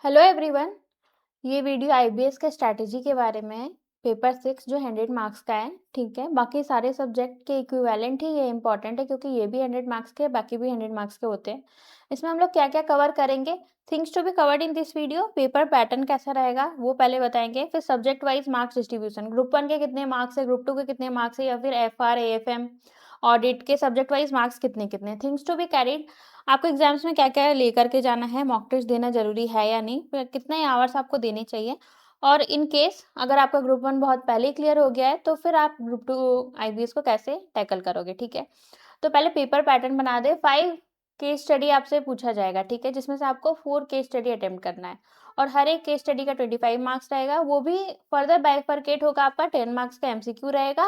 Hello everyone. ये video IBS के strategy के बारे में है। पेपर 6 जो 100 मार्क्स का है, ठीक है। बाकी सारे सब्जेक्ट के इक्विवेलेंट ही ये इंपॉर्टेंट है, क्योंकि ये भी 100 मार्क्स के, बाकी भी 100 मार्क्स के होते हैं। इसमें हम लोग क्या क्या कवर करेंगे, things to be covered in this video. Paper pattern कैसा रहेगा वो पहले बताएंगे, फिर subject wise marks distribution, group 1 के कितने मार्क्स है, ग्रुप 2 के कितने मार्क्स है, या फिर एफआर एएफएम ऑडिट के सब्जेक्ट वाइज मार्क्स कितने कितने, थिंग्स टू बी कैरीड। आपको एग्जाम्स में क्या क्या लेकर के जाना है, मॉक टेस्ट देना जरूरी है या नहीं, फिर कितने आवर्स आपको देने चाहिए, और इन केस अगर आपका ग्रुप 1 बहुत पहले ही क्लियर हो गया है तो फिर आप ग्रुप 2 आईबीएस को कैसे टैकल करोगे, ठीक है। तो पहले पेपर पैटर्न बना दे। 5 केस स्टडी आपसे पूछा जाएगा, ठीक है, जिसमें से आपको 4 केस स्टडी अटेम्प्ट करना है, और हर एक केस स्टडी का 25 मार्क्स रहेगा। वो भी फर्दर बाइफरकेट होगा, आपका 10 मार्क्स का एमसीक्यू रहेगा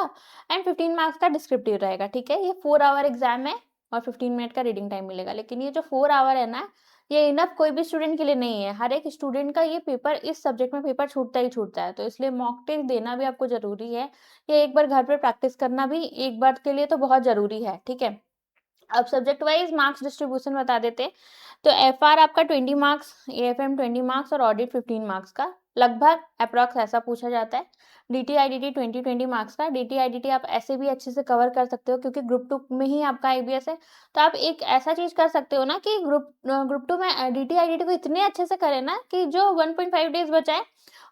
एंड 15 मार्क्स का डिस्क्रिप्टिव रहेगा, ठीक है। ये 4 आवर एग्जाम है और 15 मिनट का रीडिंग टाइम मिलेगा। लेकिन ये जो 4 आवर है ना, ये इनफ कोई भी स्टूडेंट के लिए नहीं है। हर एक स्टूडेंट का ये पेपर, इस सब्जेक्ट में पेपर छूटता ही छूटता है, तो इसलिए मॉक टेस्ट देना भी आपको जरूरी है। ये एक बार घर पे प्रैक्टिस करना भी एक बार के लिए तो बहुत जरूरी है, ठीक है। अब सब्जेक्ट वाइज मार्क्स डिस्ट्रीब्यूशन बता देते। तो एफआर आपका 20 मार्क्स, एएफएम 20 मार्क्स और ऑडिट 15 मार्क्स का लगभग अप्रॉक्स ऐसा पूछा जाता है। डीटी आईडीटी 20 मार्क्स का। डीटी आईडीटी आप ऐसे भी अच्छे से कवर कर सकते हो, क्योंकि ग्रुप 2 में ही आपका आईबीएस है। तो आप एक ऐसा चीज कर सकते हो ना कि ग्रुप 2 में डीटी आईडीटी को इतने अच्छे से करें ना कि जो 1.5 डेज बचा है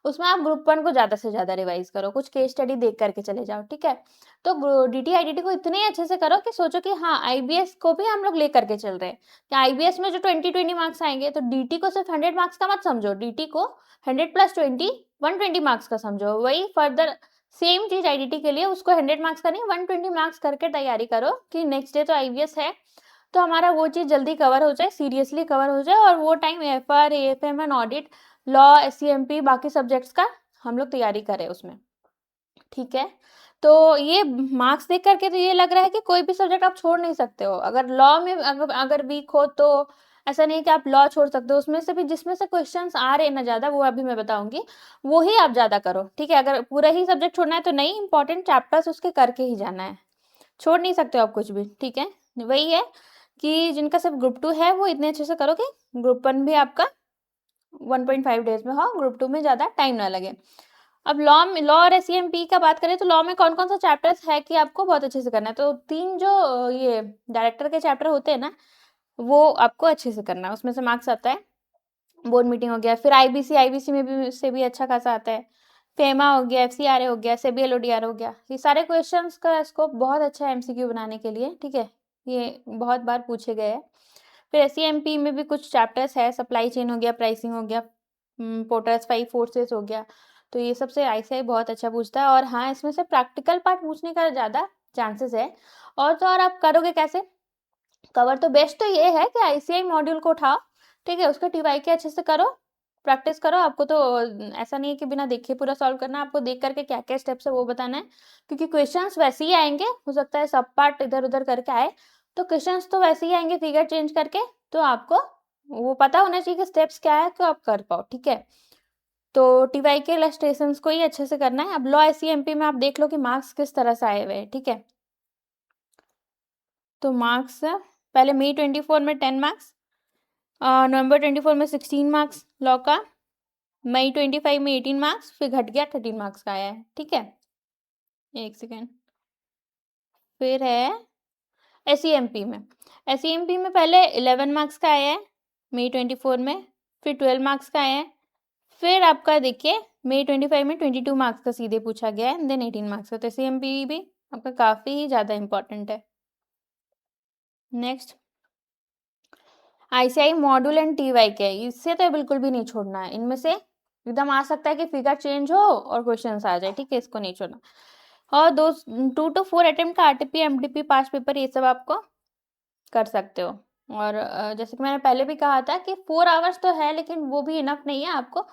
उसमें आप ग्रुप 1 को ज्यादा से ज्यादा रिवाइज करो, कुछ केस स्टडी देख करके चले जाओ, ठीक है। तो डीटी आईडीटी को इतने अच्छे से करो कि सोचो कि हाँ, आईबीएस को भी हम लोग लेकर के चल रहे हैं। कि आईबीएस में जो 20 मार्क्स आएंगे, तो डीटी को सिर्फ 100 मार्क्स का मत समझो, डीटी को 100 प्लस 20 120 मार्क्स का समझो। वही फर्दर सेम चीज आईडीटी के लिए, उसको 100 मार्क्स का नहीं 120 मार्क्स करके तैयारी करो कि नेक्स्ट डे तो आईबीएस है, तो हमारा वो चीज जल्दी कवर हो जाए, सीरियसली कवर हो जाए, और वो time FR AFM and audit, law, SCMP, बाकी सब्जेक्ट्स का हम लोग तैयारी करें उसमें, ठीक है। तो ये मार्क्स देख करके तो ये लग रहा है कि कोई भी सब्जेक्ट आप छोड़ नहीं सकते हो। अगर लॉ में अगर वीक हो तो ऐसा नहीं है कि आप लॉ छोड़ सकते हो। उसमें से भी जिसमें से क्वेश्चंस आ रहे हैं ना ज्यादा, वो अभी मैं बताऊंगी, वो ही आप ज्यादा करो, ठीक है। अगर पूरा ही सब्जेक्ट छोड़ना है तो नहीं, इंपॉर्टेंट चैप्टर्स उसके करके ही जाना है, छोड़ नहीं सकते हो आप कुछ भी, ठीक है। वही है कि जिनका सिर्फ ग्रुप 2 है वो इतने अच्छे से करो कि ग्रुप 1 भी आपका 1.5 डेज में हो, ग्रुप 2 में ज्यादा टाइम ना लगे। अब लॉ और एसईएमपी का बात करें तो लॉ में कौन कौन सा चैप्टर्स है कि आपको बहुत अच्छे से करना है। तो 3 जो ये डायरेक्टर के चैप्टर होते हैं ना, वो आपको अच्छे से करना है, उसमें से मार्क्स आता है। बोर्ड मीटिंग हो गया, फिर आईबीसी में भी से भी अच्छा खासा आता है। फेमा हो गया, एफसीआरए हो गया, सेबी एलओडीआर हो गया। ये सारे क्वेश्चंस का स्कोप बहुत अच्छा है एमसीक्यू बनाने के लिए, ठीक है। ये बहुत बार पूछे गए हैं। फिर एसईएमपी में भी कुछ चैप्टर्स है, सप्लाई चेन हो गया, प्राइसिंग हो गया, पोर्टर्स 5 फोर्सेस हो गया। तो ये सबसे आईसीआई बहुत अच्छा पूछता है, और हाँ, इसमें से प्रैक्टिकल पार्ट पूछने का ज्यादा चांसेस है। और तो और आप करोगे कैसे कवर, तो बेस्ट तो ये है कि आईसीआई मॉड्यूल को उठाओ, ठीक है, उसका टीवाई के अच्छे से करो, प्रैक्टिस करो। आपको तो ऐसा नहीं है कि बिना देखे पूरा सॉल्व करना, आपको देख करके क्या क्या स्टेप्स है वो बताना है, क्योंकि क्वेश्चंस वैसे ही आएंगे। हो सकता है सब पार्ट इधर उधर करके आए, तो क्वेश्चंस तो वैसे ही आएंगे फिगर चेंज करके। तो आपको वो पता होना चाहिए कि स्टेप्स क्या है, तो आप कर पाओ, ठीक है। तो टीवाई के इलस्ट्रेशंस को ही अच्छे से करना है। अब लॉ एसईएमपी में आप देख लो कि मार्क्स किस तरह से आए हुए हैं, ठीक है। तो मार्क्स पहले मई 24 में 10 मार्क्स, नवंबर 24 में 16 मार्क्स लॉ का, मई 25 में 18 मार्क्स, फिर घट गया 13 मार्क्स का आया है, ठीक है। एक सेकेंड। फिर है एसईएमपी में। एसईएमपी में पहले 11 मार्क्स का आया है मई 24 में, फिर 12 मार्क्स का आया है, फिर आपका देखिए मई 25 में 22 मार्क्स का सीधे पूछा गया है, देन 18 मार्क्स का। तो एसईएमपी भी आपका काफी ही ज्यादा इंपॉर्टेंट है। Next ICI module and TY के, इससे तो बिल्कुल भी नहीं छोड़ना है। इनमें से एकदम आ सकता है कि फिगर चेंज हो और क्वेश्चंस आ जाए, ठीक है, इसको नहीं छोड़ना। और 2 to 4 अटेम्प्ट का आरटीपी एमटीपी पास पेपर, ये सब आपको कर सकते हो। और जैसे कि मैंने पहले भी कहा था कि 4 आवर्स तो है, लेकिन वो भी इनफ नहीं है। आपको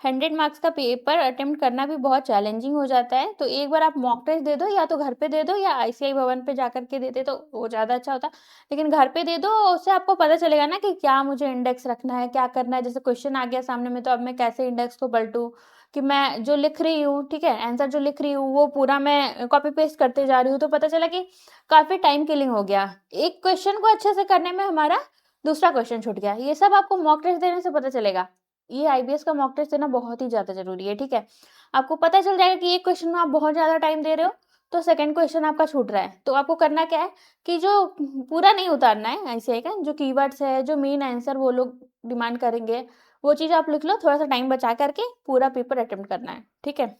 100 मार्क्स का पेपर अटेम्प्ट करना भी बहुत चैलेंजिंग हो जाता है। तो एक बार आप मॉक टेस्ट दे दो, या तो घर पे दे दो या आईसीआई भवन पे जा करके देते तो वो ज़्यादा अच्छा होता। लेकिन घर पे दे दो, उससे आपको पता चलेगा ना कि क्या मुझे इंडेक्स रखना है, क्या करना है। जैसे क्वेश्चन आ गया सामने में, तो अब मैं कैसे इंडेक्स को पलटूँ, कि मैं जो लिख रही हूँ, ठीक है, आंसर जो लिख रही हूँ वो पूरा मैं कॉपी पेस्ट करते जा रही हूँ, तो पता चला कि काफ़ी टाइम किलिंग हो गया। एक क्वेश्चन को अच्छे से करने में हमारा दूसरा क्वेश्चन छूट गया। ये सब आपको मॉक टेस्ट देने से पता चलेगा। ये आईबीएस का मॉक टेस्ट देना बहुत ही ज़्यादा ज़रूरी है, ठीक है? आपको पता चल जाएगा कि एक क्वेश्चन में आप बहुत ज़्यादा टाइम दे रहे हो, तो सेकंड क्वेश्चन आपका छूट रहा है। तो आपको करना क्या है कि जो पूरा नहीं उतारना है ऐसे का, जो कीवर्ड्स है, जो मेन आंसर वो लोग डिमांड करेंगे, वो चीज़ आप लिख लो, थोड़ा-सा टाइम बचा कर के पूरा पेपर अटेम्प्ट करना है, ठीक है?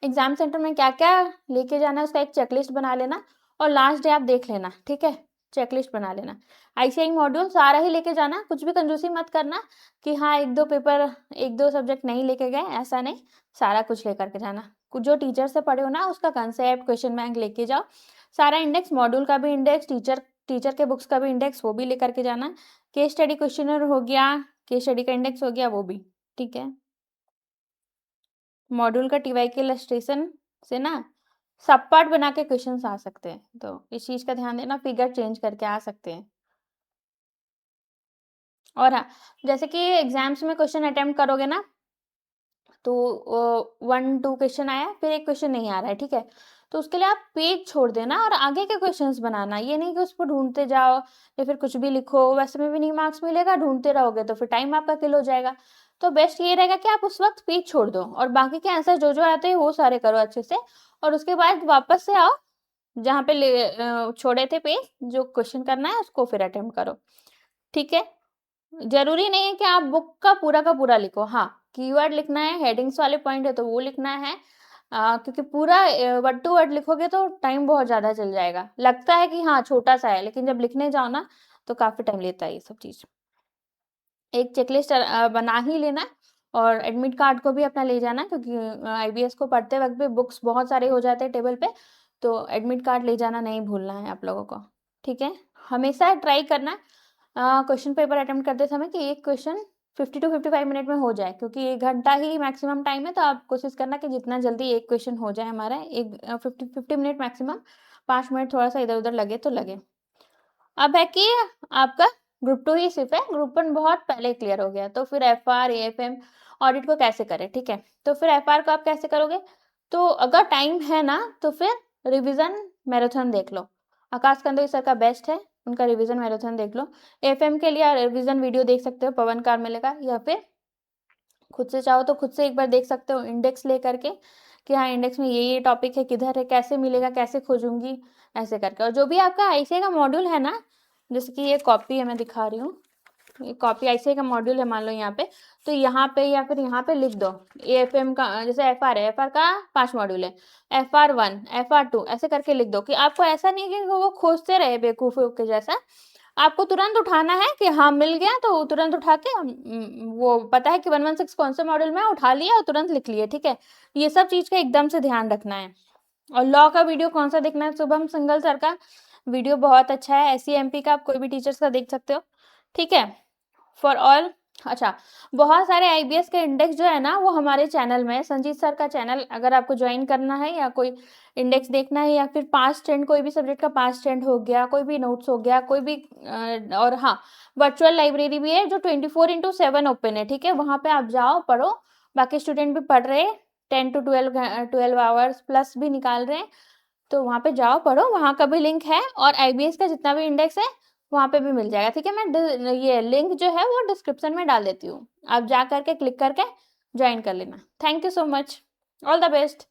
एग्ज़ाम सेंटर में क्या-क्या लेके जाना है उसका एक चेकलिस्ट बना लेना और लास्ट डे आप देख लेना, ठीक है? चेकलिस्ट बना लेना। आईसीआई मॉड्यूल सारा ही लेके जाना, कुछ भी कंजूसी मत करना कि हाँ 1-2 पेपर 1-2 सब्जेक्ट नहीं लेके गए, ऐसा नहीं, सारा कुछ लेकर के जाना। कुछ जो टीचर से पढ़े हो ना उसका कांसेप्ट, क्वेश्चन बैंक लेके जाओ। सारा इंडेक्स, मॉड्यूल का भी इंडेक्स, टीचर के बुक्स का भी इंडेक्स वो भी लेकर के जाना। केस स्टडी क्वेश्चनर हो गया, केस स्टडी का इंडेक्स हो गया वो भी, ठीक है? मॉड्यूल का टीवाई के इलस्ट्रेशन से ना सब पार्ट बना के क्वेश्चंस आ सकते हैं, तो इस चीज़ का ध्यान देना, फिगर चेंज करके आ सकते हैं। और हाँ, जैसे कि एग्ज़ाम्स में क्वेश्चन अटेम्प्ट करोगे ना, तो 1-2 क्वेश्चन आया, फिर 1 क्वेश्चन नहीं आ रहा है, ठीक है? तो उसके लिए आप पेज छोड़ देना और आगे के क्वेश्चंस बनाना, ये नहीं कि उसको ढूँढते जाओ या फिर कुछ भी लिखो, वैसे में भी नहीं मार्क्स मिलेगा, ढूँढते रहोगे तो फिर टाइम आपका किल हो जाएगा। तो बेस्ट ये रहेगा कि आप उस वक़्त पेज छोड़ दो और बाकी के आंसर जो-जो आते हैं वो सारे करो अच्छे से और उसके बाद वापस से आओ, जहाँ पे छोड़े थे पेज, जो क्वेश्चन करना है उसको फिर अटेम्प्ट करो, ठीक है? ज़रूरी नहीं है कि आप बुक का पूरा लिखो। हाँ, कीवर्ड लिखना है, हेडिंग्स वाले पॉइंट है तो वो लिखना है। क्योंकि पूरा वर्ड टू वर्ड लिखोगे तो टाइम बहुत ज़्यादा चल जाएगा। लगता है कि हाँ, छोटा-सा है, लेकिन जब लिखने जाओ ना, तो काफ़ी टाइम लेता है ये सब चीज़। एक चेकलिस्ट बना ही लेना और एडमिट कार्ड को भी अपना ले जाना क्योंकि आईबीएस को पढ़ते वक़्त भी बुक्स बहुत सारे हो जाते हैं टेबल पे, तो एडमिट कार्ड ले जाना नहीं भूलना है आप लोगों को, ठीक है? हमेशा ट्राई करना क्वेश्चन पेपर अटेम्प्ट करते समय कि एक क्वेश्चन 50 टू 55 मिनट में हो जाए क्योंकि 1 घंटा ही मैक्सिमम टाइम है, तो आप कोशिश करना कि जितना जल्दी एक क्वेश्चन हो जाए हमारा 50 मिनट मैक्सिमम, 5 मिनट थोड़ा-सा इधर-उधर लगे तो लगे। अब है कि आपका ग्रुप 2 ही सिर्फ है, ग्रुप 1 बहुत पहले क्लियर हो गया, तो फिर एफआर, एएफएम ऑडिट को कैसे करें, ठीक है? तो फिर एफआर को आप कैसे करोगे? तो अगर टाइम है ना, तो फिर रिवीजन मैराथन देख लो। आकाश कंदोई सर का बेस्ट है, उनका रिवीजन मैराथन देख लो। एएफएम के लिए रिवीजन वीडियो देख सकते हो पवन कार्मेले का या फिर खुद से चाहो तो खुद से एक बार देख सकते हो इंडेक्स लेकर के कि हाँ, इंडेक्स में ये टॉपिक है, किधर है, कैसे मिलेगा, कैसे खोजूँगी, ऐसे करके। और जो भी आपका आईसीआई का मॉड्यूल है ना, जैसे कि ये कॉपी है मैं दिखा रही हूँ, ये कॉपी आईसीआई का मॉड्यूल है मान लो यहाँ पे, तो यहाँ पे या फिर यहाँ पे लिख दो एएफएम का जैसे एफआर है, एफआर का 5 मॉड्यूल है, एफआर 1, एफआर 2 ऐसे करके लिख दो कि आपको ऐसा नहीं है कि वो खोजते रहे बेवकूफ़ों के जैसा। आपको तुरंत उठाना है कि हाँ, मिल गया तो तुरंत उठा के वो पता है कि 116 कौन से मॉड्यूल में है, उठा लिया और तुरंत लिख लिए, ठीक है? ये सब चीज़ का एकदम से ध्यान रखना है। और लॉ का वीडियो कौन-सा देखना है? शुभम सिंघल सर का वीडियो बहुत अच्छा है, एससी-एमपी का आप कोई भी टीचर्स का देख सकते हो, ठीक है? फॉर ऑल अच्छा, बहुत सारे आईबीएस के इंडेक्स जो है ना, वो हमारे चैनल में है, संजीत सर का चैनल अगर आपको जॉइन करना है या कोई इंडेक्स देखना है या फिर पास्ट ट्रेंड कोई भी सब्जेक्ट का पास्ट ट्रेंड हो गया, कोई भी नोट्स हो गया, कोई भी और हाँ, वर्चुअल लाइब्रेरी भी है जो 24/7 ओपन है, ठीक है? वहाँ पे आप जाओ, पढ़ो, बाकी स्टूडेंट भी पढ़ रहे हैं, 10 टू 12 आवर्स प्लस भी निकाल रहे हैं, तो वहाँ पे जाओ, पढ़ो, वहाँ का भी लिंक है और आईबीएस का जितना भी इंडेक्स है, वहाँ पे भी मिल जाएगा, ठीक है? मैं ये लिंक जो है वो डिस्क्रिप्शन में डाल देती हूँ। आप जा कर के क्लिक करके जॉइन कर लेना। Thank you so much. All the best.